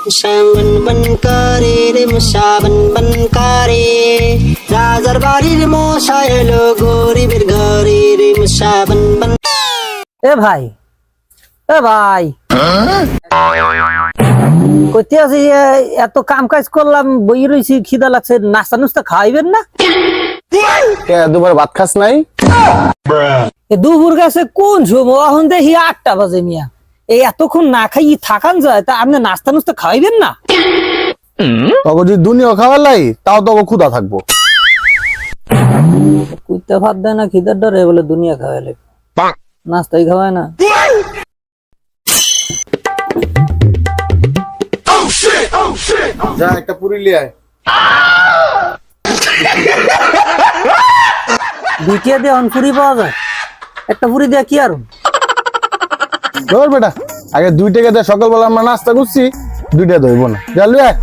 মুসা বন বন করে রে মুসা বন বন করে রাজার বাড়ির মশা এলো গরিবের ঘরে রে মুসা বন বন। এ ভাই কইতে আছি এত কাম কাজ করলাম বই রইছি খিদা লাগছে নাস্তা নুস্তা খাইবেন না? দুপুরে ভাত খাস নাই? দুপুর গেছে কোন সময় এখন দেখি 8টা বাজে মিয়া, এই এতক্ষণ না খাই থাকান যায় তা আপনি নাস্তা নুস্তা খাইবেন না? তখন যদি দুনিয়া খাবার লাই তাও তখন ক্ষুধা থাকবো। কুইতে ভাত দেয় না খিদার ডরে বলে দুনিয়া খাওয়ালে নাস্তাই খাওয়ায় না। যা একটা পুরি লিয়ে আয়। দুইটা দিয়ে অনপুরি পাওয়া যায়, একটা পুরি দেয়া কি আর ধর বেটা, আগে 2 টাকা দিয়ে সকালবেলা আমরা নাস্তা করছি, 2 টাকা ধরবো না। যা লিয়ে আয়।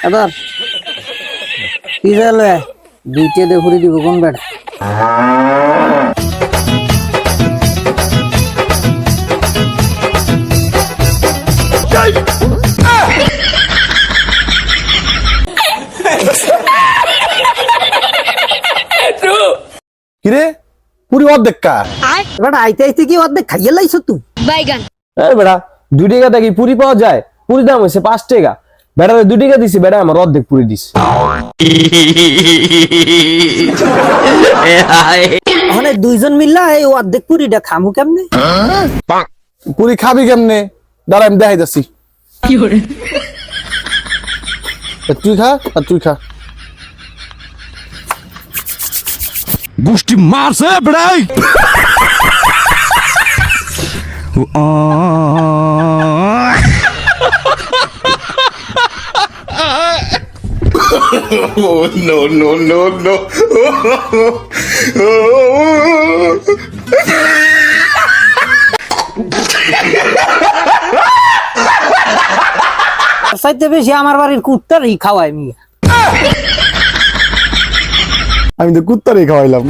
আবার কি জালে দুইটা দিয়ে পুরি দিব কোন বেটা? কিরে পুরি অর্ধেক কার? বেটা আইতে আইতে কি অর্ধেক খাইয়ে লাইছো তুই? বাইগান বেটা 2 টাকা দেখি পুরি পাওয়া যায়, পুরি দাম হয়েছে 5 টাকা। বেটা 2 টাকা দিছি, বেটা আমার অর্ধেক পুরি দিস। ওখানে দুইজন মিললা এই অর্ধেক পুরিটা খামু কেমনে? পুরি খাবি কেমনে? দাঁড়া আমি দেখাই যাচ্ছি। তুই খা আর তুই খা। গোষ্ঠী মারছে বেড়াই। চাইতে বেশি আমার বাড়ির কুত্তারই খাওয়াই মিয়া। আমি তো কুত্তারই খাওয়াইলাম।